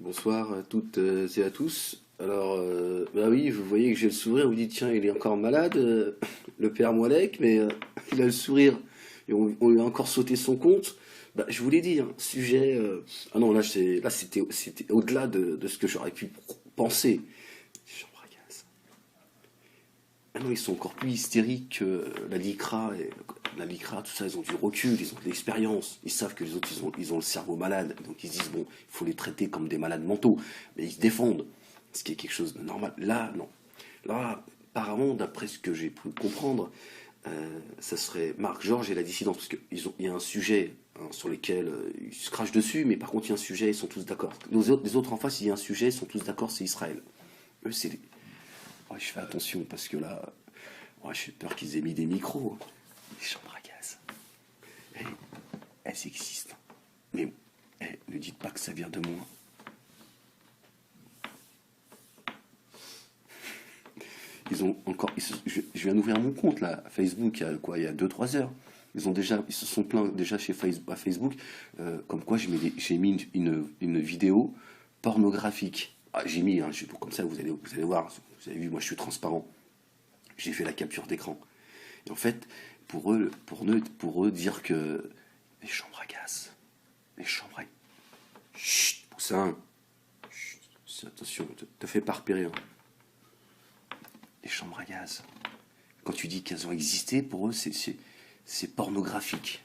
Bonsoir à toutes et à tous. Alors, bah oui, vous voyez que j'ai le sourire, vous dites, tiens, il est encore malade, le père Moalek, mais il a le sourire et on lui a encore sauté son compte. Bah, je vous l'ai dit, hein, sujet. Ah non, là c'était au-delà de ce que j'aurais pu penser. Chambre à gaz. Ah non, ils sont encore plus hystériques que la LICRA, tout ça, ils ont du recul, ils ont de l'expérience, ils savent que les autres, ils ont le cerveau malade, donc ils se disent, bon, il faut les traiter comme des malades mentaux, mais ils se défendent, ce qui est quelque chose de normal. Là, non. Là, apparemment, d'après ce que j'ai pu comprendre, ça serait Marc Georges et la dissidence, parce qu'il y a un sujet hein, sur lequel ils se crachent dessus, mais par contre, il y a un sujet, ils sont tous d'accord. Les autres en face, il y a un sujet, ils sont tous d'accord, c'est Israël. Eux, c'est les... Ouais, je fais attention, parce que là, ouais, j'ai peur qu'ils aient mis des micros. Les chambres à gaz. Eh, elles existent. Mais ne dites pas que ça vient de moi. Ils ont encore. Je viens d'ouvrir mon compte là, à Facebook, il y a quoi, il y a 2 3 heures. Ils se sont plaints déjà chez Facebook, à Facebook, comme quoi j'ai mis une vidéo pornographique. Ah, j'ai mis, hein, comme ça vous allez voir, vous avez vu, moi je suis transparent. J'ai fait la capture d'écran. Et en fait, pour eux dire que les chambres à gaz, les chambres à... Chut, Poussin, chut, attention, te fais pas repérer. Hein. Les chambres à gaz. Quand tu dis qu'elles ont existé, pour eux, c'est pornographique.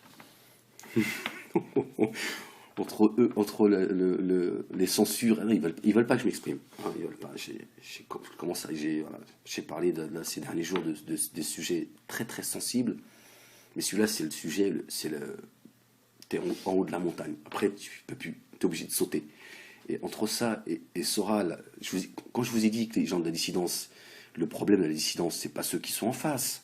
Les censures, ils veulent pas que je m'exprime. Hein, ils veulent pas. Voilà, j'ai parlé ces derniers jours des sujets très très sensibles, mais celui-là, c'est le sujet, t'es en haut de la montagne. Après, tu peux plus, t'es obligé de sauter. Et entre ça et Soral, quand je vous ai dit que les gens de la dissidence, le problème de la dissidence, c'est pas ceux qui sont en face,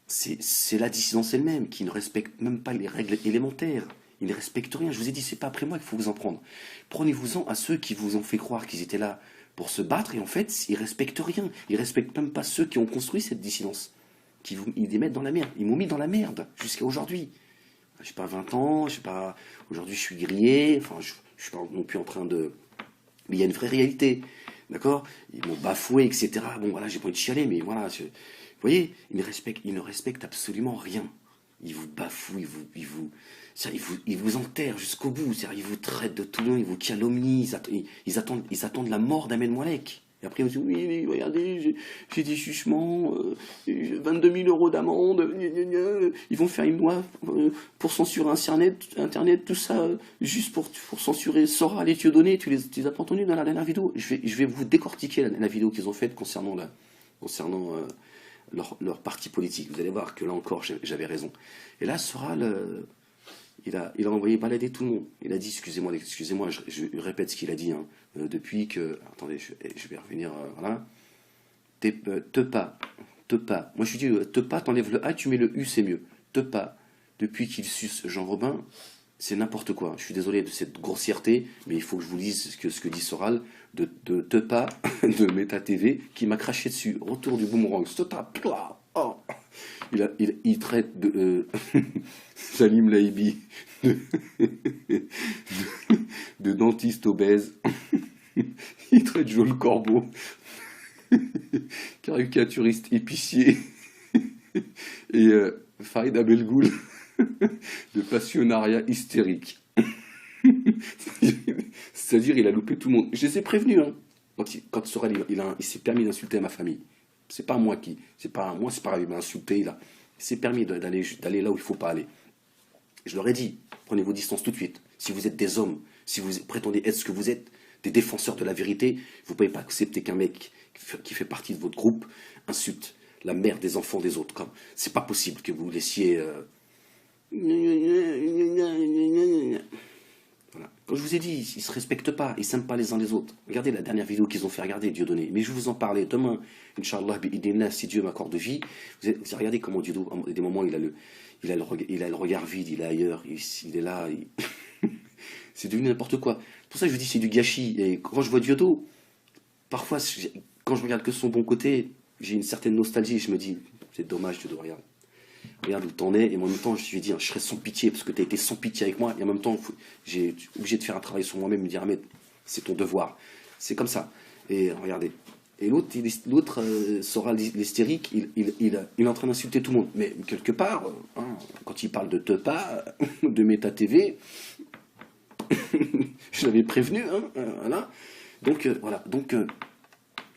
c'est la dissidence elle-même qui ne respecte même pas les règles élémentaires. Ils ne respectent rien. Je vous ai dit, c'est pas après moi qu'il faut vous en prendre. Prenez-vous-en à ceux qui vous ont fait croire qu'ils étaient là pour se battre et en fait, ils respectent rien. Ils respectent même pas ceux qui ont construit cette dissidence. Ils les mettent dans la merde. Ils m'ont mis dans la merde jusqu'à aujourd'hui. Je sais pas 20 ans, je sais pas. Aujourd'hui, je suis grillé. Enfin, je suis pas non plus en train de. Mais il y a une vraie réalité, d'accord. Ils m'ont bafoué, etc. Bon, voilà, j'ai pas envie de chialer, mais voilà. Vous voyez, ils ne respectent absolument rien. Ils vous bafouent, ils vous enterrent jusqu'au bout. Ils vous traitent de tout le monde, ils vous calomnient. Ils attendent la mort d'Ahmed Moualek. Et après, ils vous disent, oui, mais regardez, j'ai des jugements, 22 000 euros d'amende, ils vont faire une loi pour censurer Internet, tout ça, juste pour censurer Soral et Dieudonné. Tu les as pas entendus dans la dernière vidéo. Je vais vous décortiquer la vidéo qu'ils ont faite concernant leur parti politique. Vous allez voir que là encore, j'avais raison. Et là, Soral, il a envoyé balader tout le monde. Il a dit, excusez-moi, je répète ce qu'il a dit, hein, depuis que... Attendez, je vais revenir, voilà. Te pas. Moi, je lui dis, te pas, t'enlèves le A, tu mets le U, c'est mieux. Te pas. Depuis qu'il suce Jean Robin, c'est n'importe quoi. Je suis désolé de cette grossièreté, mais il faut que je vous dise ce que dit Soral de te pas de Meta TV qui m'a craché dessus. Retour du boomerang. Oh. Il traite de Salim Laibi de, de dentiste obèse. Il traite Joël Corbeau caricaturiste épicier et Farid Abelgoul de passionnariat hystérique. C'est-à-dire, il a loupé tout le monde. Je les ai prévenus, hein. Quand Sorel, il s'est permis d'insulter ma famille. C'est pas moi c'est pas moi, c'est pas grave, il m'a insulté, il s'est permis d'aller là où il faut pas aller. Je leur ai dit, prenez vos distances tout de suite. Si vous êtes des hommes, si vous prétendez être ce que vous êtes, des défenseurs de la vérité, vous ne pouvez pas accepter qu'un mec qui fait partie de votre groupe insulte la mère des enfants des autres. C'est pas possible que vous laissiez. Voilà. Quand je vous ai dit, ils se respectent pas, ils s'aiment pas les uns les autres. Regardez la dernière vidéo qu'ils ont fait regarder, Dieudonné. Mais je vais vous en parler demain, Inch'Allah, si Dieu m'accorde de vie. Vous regardez comment Dieudonné, à des moments, il a le regard vide, il est ailleurs, il est là. C'est devenu n'importe quoi. C'est pour ça que je vous dis c'est du gâchis. Et quand je vois Diodo, parfois, quand je regarde que son bon côté, j'ai une certaine nostalgie. Je me dis, c'est dommage, Diodo, regarde où t'en es, et en même temps, je lui ai dit, je serai sans pitié, parce que t'as été sans pitié avec moi, et en même temps, j'ai obligé de faire un travail sur moi-même, me dire, Ahmed, c'est ton devoir. C'est comme ça. Et regardez. Et l'autre sera l'hystérique, il est en train d'insulter tout le monde. Mais quelque part, hein, quand il parle de Tepa, de Meta TV, je l'avais prévenu, hein, voilà. Donc, voilà. Donc,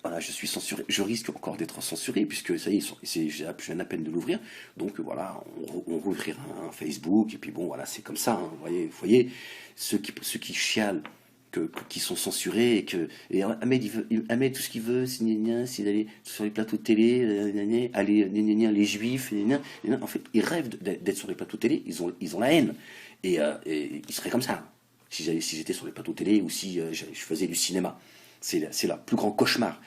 voilà, je suis censuré. Je risque encore d'être censuré, puisque ça y est, je viens à peine de l'ouvrir. Donc, voilà, on rouvrira un Facebook, et puis bon, voilà, c'est comme ça. Hein, vous voyez, ceux qui chialent, qui sont censurés, et Ahmed, tout ce qu'il veut, c'est d'aller sur les plateaux de télé, les juifs, en fait, ils rêvent d'être sur les plateaux de télé, ils ont la haine. Et ils seraient comme ça, si j'étais sur les plateaux de télé, ou si je faisais du cinéma. C'est le plus grand cauchemar.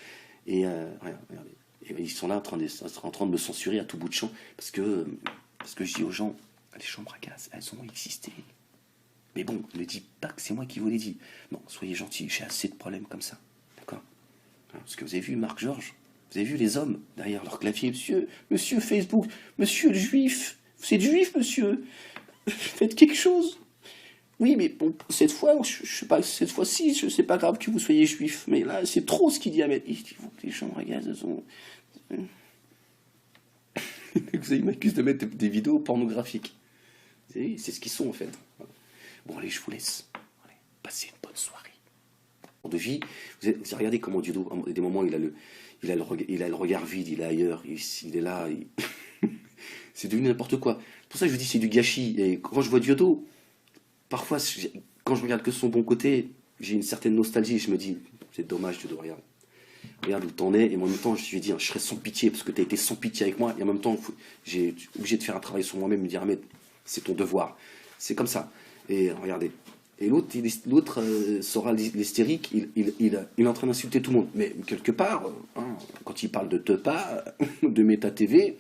Et regardez. Et ils sont là en train de me censurer à tout bout de champ, parce que je dis aux gens, les chambres à gaz, elles ont existé. Mais bon, ne dis pas que c'est moi qui vous l'ai dit. Non, soyez gentils, j'ai assez de problèmes comme ça. D'accord? Parce que vous avez vu Marc Georges, vous avez vu les hommes derrière leur clavier. Monsieur Facebook, monsieur le juif, c'est le juif, monsieur. Faites quelque chose. Oui, mais bon, cette fois, je sais pas, cette fois-ci, c'est pas grave que vous soyez juif. Mais là, c'est trop ce qu'il dit à mettre. Il faut que les chambres à gaz, elles sont... Ils m'accusent de mettre des vidéos pornographiques. C'est ce qu'ils sont, en fait. Bon, allez, je vous laisse. Allez, passez une bonne soirée. De vie, vous avez regardé comment Dieudo, à des moments, il a le regard vide, il est ailleurs, il est là. C'est devenu n'importe quoi. C'est pour ça que je vous dis c'est du gâchis. Et quand je vois Dieudo, parfois, quand je regarde que son bon côté, j'ai une certaine nostalgie. Je me dis, c'est dommage, Dieudo, regarde où t'en es. Et en même temps, je lui ai dit, je serai sans pitié, parce que t'as été sans pitié avec moi. Et en même temps, j'ai obligé de faire un travail sur moi-même, me dire, Ahmed, c'est ton devoir. C'est comme ça. Et regardez. Et l'autre sera l'hystérique, il est en train d'insulter tout le monde. Mais quelque part, hein, quand il parle de Tepa, de Meta TV,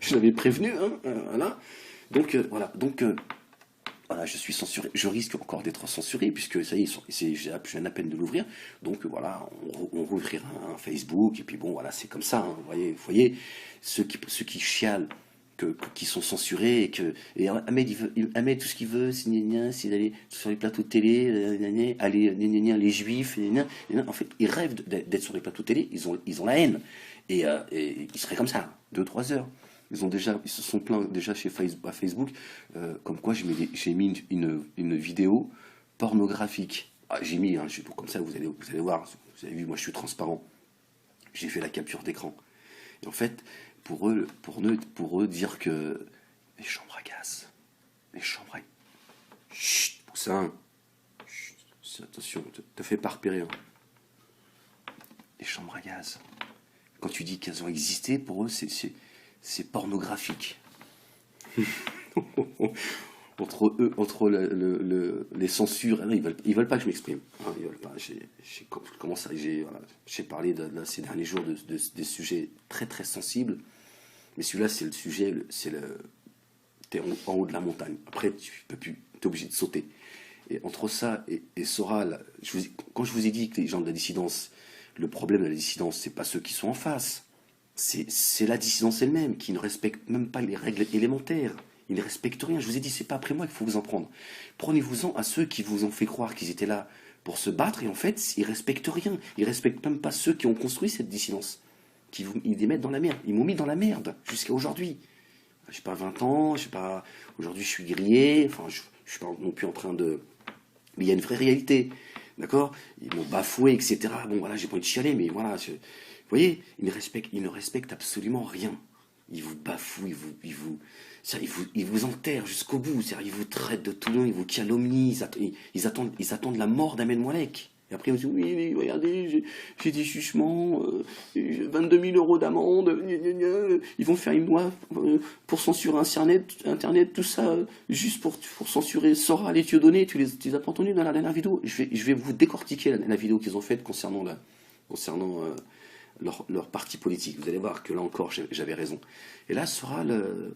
je l'avais prévenu, hein, voilà. Donc, voilà. Donc, voilà, je suis censuré. Je risque encore d'être censuré, puisque ça y est, je viens à peine de l'ouvrir. Donc, voilà, on rouvrira un Facebook, et puis bon, voilà, c'est comme ça. Hein, vous voyez, ceux qui chialent, qui sont censurés, et Ahmed, tout ce qu'il veut, c'est d'aller sur les plateaux de télé, les juifs, en fait, ils rêvent d'être sur les plateaux de télé, ils ont la haine, et ils seraient comme ça, 2-3 heures. Ils se sont plaints déjà à Facebook, comme quoi j'ai mis une vidéo pornographique. Ah, j'ai mis, hein, comme ça vous allez voir, vous avez vu, moi je suis transparent, j'ai fait la capture d'écran. Et en fait, pour eux dire que les chambres à gaz, Chut, Poussin, chut, attention, te fais pas repérer. Hein. Les chambres à gaz, quand tu dis qu'elles ont existé, pour eux, c'est pornographique. Entre les censures, ils veulent pas que je m'exprime. Hein, ils veulent pas. J'ai parlé ces derniers jours de sujets très très sensibles, mais celui-là c'est le sujet, t'es en haut de la montagne. Après tu peux plus, t'es obligé de sauter. Et entre ça et Soral, quand je vous ai dit que les gens de la dissidence, le problème de la dissidence, c'est pas ceux qui sont en face, c'est la dissidence elle-même qui ne respecte même pas les règles élémentaires. Ils ne respectent rien. Je vous ai dit, c'est pas après moi qu'il faut vous en prendre. Prenez-vous-en à ceux qui vous ont fait croire qu'ils étaient là pour se battre, et en fait, ils respectent rien. Ils respectent même pas ceux qui ont construit cette dissidence. Ils les mettent dans la merde. Ils m'ont mis dans la merde jusqu'à aujourd'hui. Je sais pas, 20 ans, je sais pas, aujourd'hui je suis grillé, enfin, je suis pas non plus en train de... Mais il y a une vraie réalité, d'accord? Ils m'ont bafoué, etc. Bon, voilà, j'ai pas envie de chialer, mais voilà, vous voyez, ils ne respectent absolument rien. Ils vous bafouent, ils vous enterrent jusqu'au bout. Ils vous traitent de tout le monde, ils vous calomnient, ils attendent la mort d'Ahmed Moalek. Et après, ils vous disent, oui, regardez, j'ai des jugements, 22 000 euros d'amende, ils vont faire une loi pour censurer Internet, tout ça, juste pour censurer Soral et Dieudonné. Tu les as pas entendus dans la dernière vidéo? Je vais vous décortiquer la vidéo qu'ils ont faite concernant leur parti politique. Vous allez voir que là encore, j'avais raison. Et là, Soral,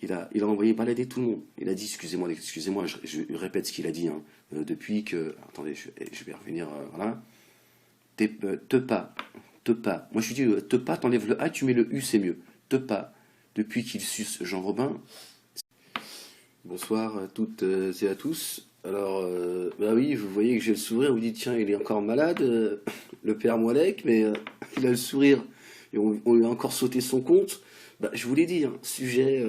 il a envoyé balader tout le monde. Il a dit, excusez-moi, je répète ce qu'il a dit, hein, depuis que... Attendez, je vais revenir, voilà. Tepa. Moi, je lui dis, Tepa, t'enlèves le A, tu mets le U, c'est mieux. Tepa, depuis qu'il suce Jean Robin. Bonsoir à toutes et à tous. Alors, bah oui, vous voyez que j'ai le sourire, vous dites, tiens, il est encore malade, le père Moalek, mais il a le sourire, et on lui a encore sauté son compte. Bah, je vous l'ai dit, hein, sujet...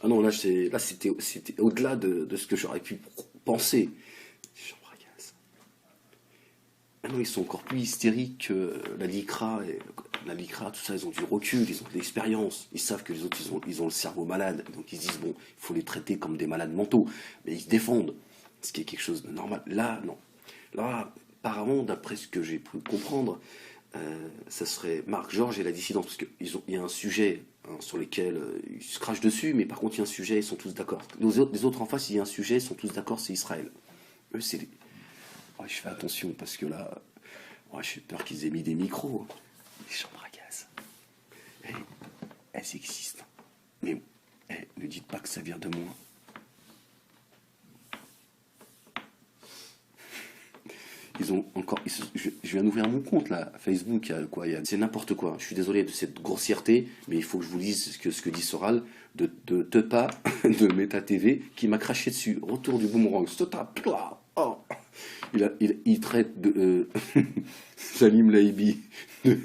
ah non, là c'était au-delà de ce que j'aurais pu penser. J'embrasse. Ah non, ils sont encore plus hystériques que la LICRA, tout ça, ils ont du recul, ils ont de l'expérience, ils savent que les autres, ils ont le cerveau malade, donc ils se disent, bon, il faut les traiter comme des malades mentaux, mais ils se défendent, ce qui est quelque chose de normal. Là, non. Là, apparemment, d'après ce que j'ai pu comprendre, ça serait Marc Georges et la dissidence, parce qu'il y a un sujet hein, sur lequel ils se crachent dessus, mais par contre, il y a un sujet, ils sont tous d'accord. Les autres en face, il y a un sujet, ils sont tous d'accord, c'est Israël. Eux, c'est les... Oh, je fais attention, parce que là, oh, j'ai peur qu'ils aient mis des micros. Les chambres à gaz. Elles existent. Mais ne dites pas que ça vient de moi. Ils ont encore. Je viens d'ouvrir mon compte là, Facebook, c'est n'importe quoi. Je suis désolé de cette grossièreté, mais il faut que je vous dise ce que dit Soral de Tepa de Meta TV qui m'a craché dessus. Retour du boomerang. Oh. Il traite de Salim Laibi de,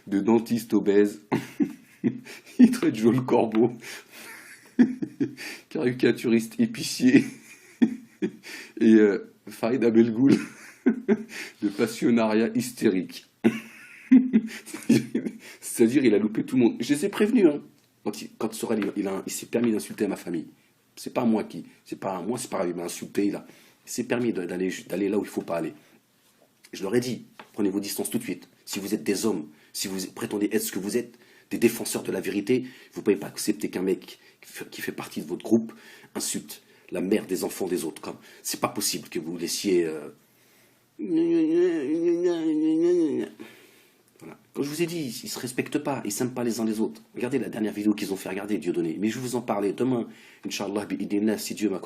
de dentiste obèse. Il traite Joël Corbeau caricaturiste épicier. Et Farid Abelgoul de passionnariat hystérique. C'est-à-dire, il a loupé tout le monde. Je les ai prévenus, hein. Quand Sorel, il s'est permis d'insulter ma famille. C'est pas moi qui. C'est pas moi, c'est pas grave, il m'a insulté. Il s'est permis d'aller là où il faut pas aller. Je leur ai dit, prenez vos distances tout de suite. Si vous êtes des hommes, si vous prétendez être ce que vous êtes, des défenseurs de la vérité, vous ne pouvez pas accepter qu'un mec qui fait partie de votre groupe insulte la mère des enfants des autres. C'est pas possible que vous laissiez. Voilà. Comme je vous ai dit, ils ne se respectent pas, ils ne s'aiment pas les uns les autres. Regardez la dernière vidéo qu'ils ont fait regarder, Dieudonné. Mais je vais vous en parler demain, Inch'Allah, si Dieu m'accorde.